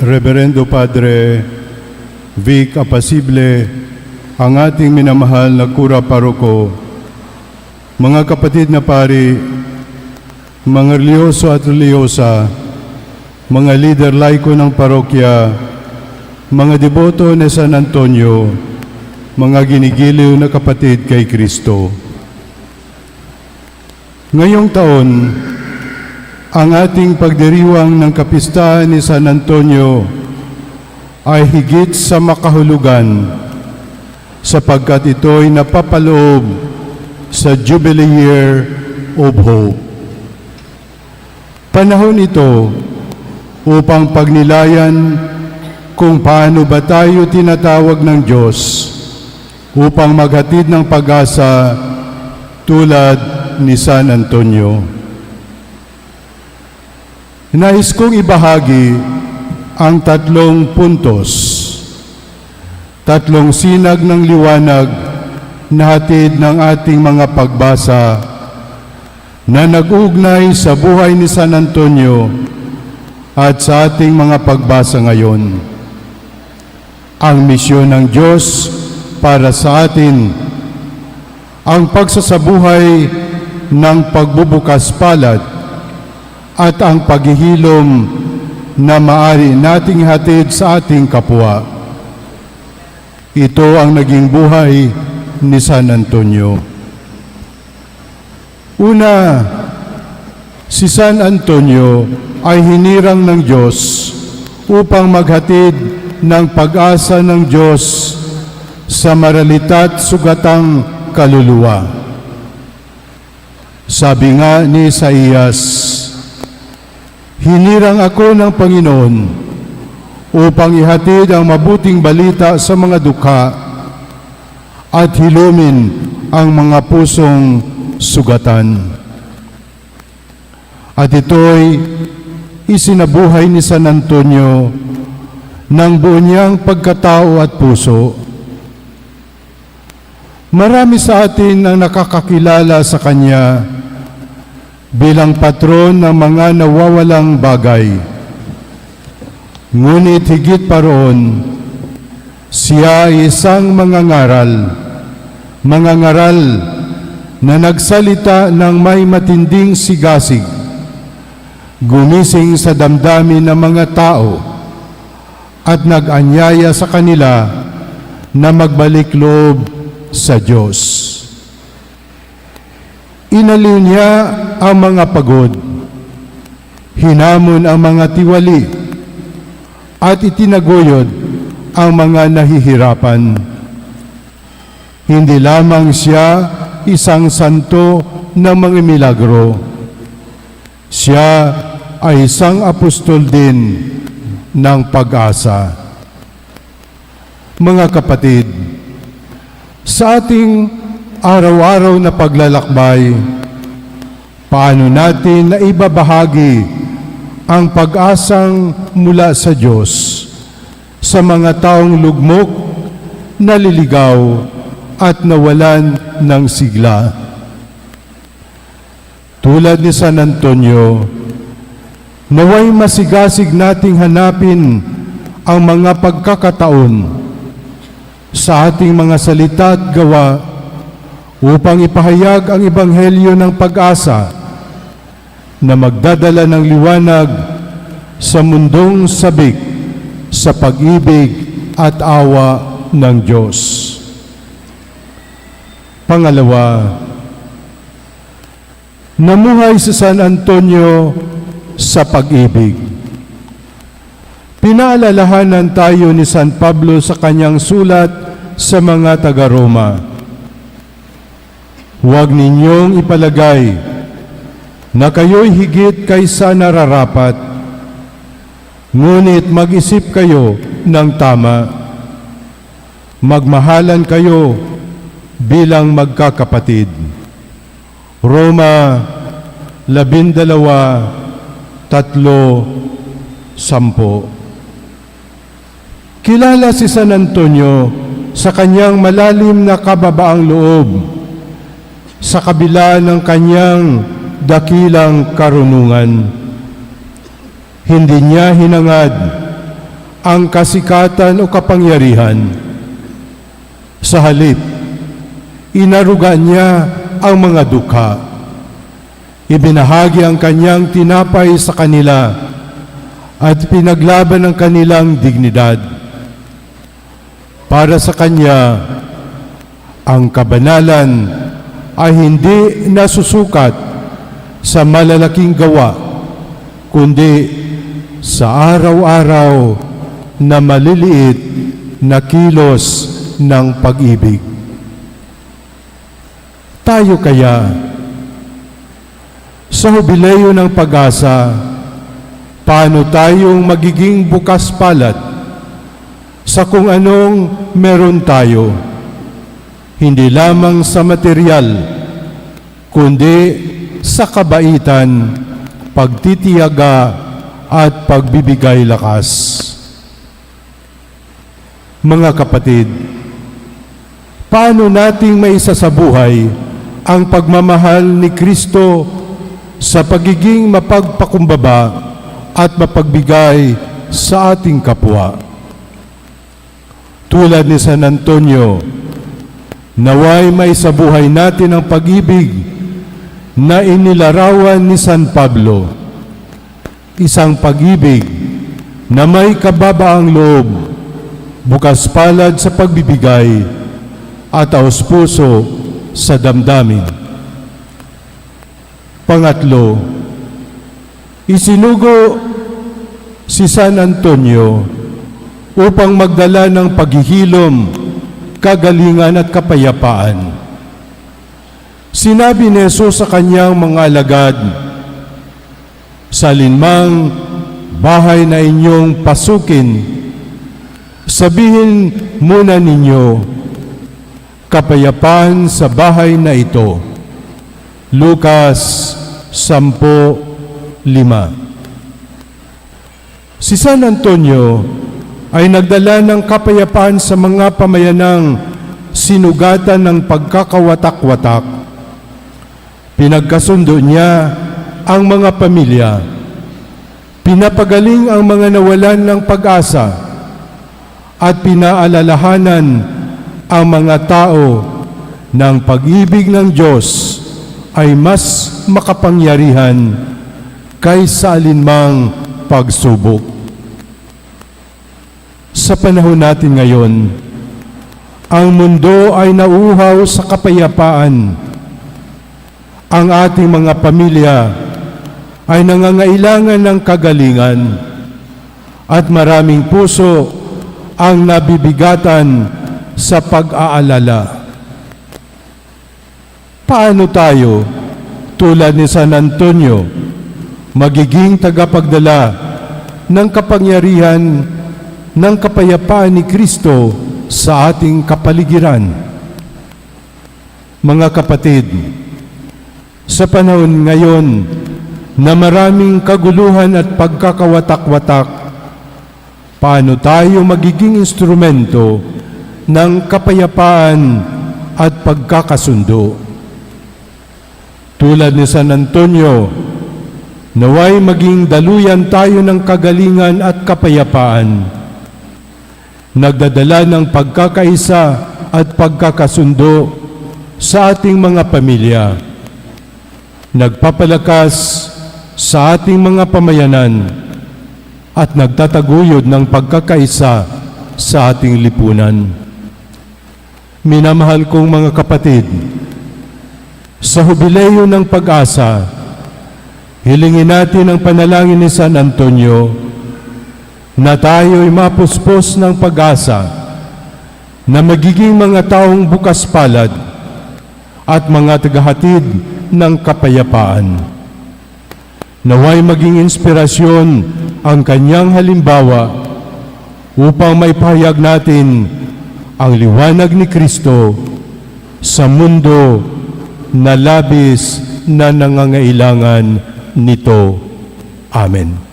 Reverendo Padre Vic Apasible, ang ating minamahal na Kura Paroko, mga kapatid na pari, mga reliyoso at reliyosa, mga leader laiko ng parokya, mga deboto ni San Antonio, mga ginigiliw na kapatid kay Kristo. Ngayong taon, ang ating pagdiriwang ng kapistahan ni San Antonio ay higit sa makahulugan sapagkat ito'y napapaloob sa Jubilee Year of Hope. Panahon ito upang pagnilayan kung paano ba tayo tinatawag ng Diyos upang maghatid ng pag-asa tulad ni San Antonio. Nais kong ibahagi ang tatlong puntos, tatlong sinag ng liwanag na hatid ng ating mga pagbasa na nag-ugnay sa buhay ni San Antonio at sa ating mga pagbasa ngayon. Ang misyon ng Diyos para sa atin, ang pagsasabuhay ng pagbubukas palad at ang paghihilom na maaari nating hatid sa ating kapwa. Ito ang naging buhay ni San Antonio. Una, si San Antonio ay hinirang ng Diyos upang maghatid ng pag-asa ng Diyos sa maralita't sugatang kaluluwa. Sabi nga ni Isaías, "Hinirang ako ng Panginoon upang ihatid ang mabuting balita sa mga dukha at hilumin ang mga pusong sugatan." At ito'y isinabuhay ni San Antonio ng buo niyang pagkatao at puso. Marami sa atin ang nakakakilala sa kanya bilang patron ng mga nawawalang bagay. Ngunit higit pa roon, siya ay isang mangangaral na nagsalita ng may matinding sigasig, gumising sa damdamin ng mga tao at nag-anyaya sa kanila na magbalik loob sa Diyos. Inaliw niya ang mga pagod, hinamon ang mga tiwali, at itinaguyod ang mga nahihirapan. Hindi lamang siya isang santo ng mga milagro. Siya ay isang apostol din ng pag-asa. Mga kapatid, sa ating araw-araw na paglalakbay, paano natin naibabahagi ang pag-asang mula sa Diyos sa mga taong lugmok, naliligaw at nawalan ng sigla? Tulad ni San Antonio, naway masigasig nating hanapin ang mga pagkakataon sa ating mga salita at gawa upang ipahayag ang ebanghelyo ng pag-asa na magdadala ng liwanag sa mundong sabik sa pag-ibig at awa ng Diyos. Pangalawa, namuhay si San Antonio sa pag-ibig. Pinaalalahanan tayo ni San Pablo sa kanyang sulat sa mga taga-Roma. Huwag ninyong ipalagay na kayo'y higit kaysa nararapat, ngunit mag-isip kayo ng tama. Magmahalan kayo bilang magkakapatid. Roma 12:3-10. Kilala si San Antonio sa kanyang malalim na kababaang loob, sa kabila ng kanyang dakilang karunungan. Hindi niya hinangad ang kasikatan o kapangyarihan. Sa halip, inaruga niya ang mga dukha. Ibinahagi ang kanyang tinapay sa kanila at pinaglaban ang kanilang dignidad. Para sa kanya, ang kabanalan ay hindi nasusukat sa malalaking gawa, kundi sa araw-araw na maliliit na kilos ng pag-ibig. Tayo kaya, sa Hubileo ng Pag-asa, paano tayong magiging bukas palad sa kung anong meron tayo, hindi lamang sa material, kundi sa kabaitan, pagtitiyaga at pagbibigay lakas. Mga kapatid, paano nating maisasabuhay ang pagmamahal ni Kristo sa pagiging mapagpakumbaba at mapagbigay sa ating kapwa? Tulad ni San Antonio, naway maisabuhay natin ang pag-ibig na inilarawan ni San Pablo, isang pag-ibig na may kababaang loob, bukas palad sa pagbibigay at taos-puso sa damdamin. Pangatlo, isinugo si San Antonio upang magdala ng paghihilom, kagalingan at kapayapaan. Sinabi ni Jesus sa kanyang mga alagad, "Sa alinmang bahay na inyong pasukin, sabihin muna ninyo, kapayapaan sa bahay na ito." Lucas 10:5. Si San Antonio ay nagdala ng kapayapaan sa mga pamayanang sinugatan ng pagkakawatak-watak. Pinagkasundo niya ang mga pamilya, pinapagaling ang mga nawalan ng pag-asa, at pinaalalahanan ang mga tao ng pag-ibig ng Diyos ay mas makapangyarihan kaysa alinmang pagsubok. Sa panahon natin ngayon, ang mundo ay nauuhaw sa kapayapaan. Ang ating mga pamilya ay nangangailangan ng kagalingan at maraming puso ang nabibigatan sa pag-aalala. Paano tayo, tulad ni San Antonio, magiging tagapagdala ng kapangyarihan ng kapayapaan ni Kristo sa ating kapaligiran? Mga kapatid, sa panahon ngayon na maraming kaguluhan at pagkakawatak-watak, paano tayo magiging instrumento ng kapayapaan at pagkakasundo? Tulad ni San Antonio, naway maging daluyan tayo ng kagalingan at kapayapaan, nagdadala ng pagkakaisa at pagkakasundo sa ating mga pamilya, nagpapalakas sa ating mga pamayanan, at nagtataguyod ng pagkakaisa sa ating lipunan. Minamahal kong mga kapatid, sa Hubileo ng Pag-asa, hilingin natin ang panalangin ni San Antonio na tayo'y mapuspos ng pag-asa na magiging mga taong bukas palad at mga tagahatid ng kapayapaan. Naway maging inspirasyon ang kanyang halimbawa upang maipahayag natin ang liwanag ni Kristo sa mundo na labis na nangangailangan nito. Amen.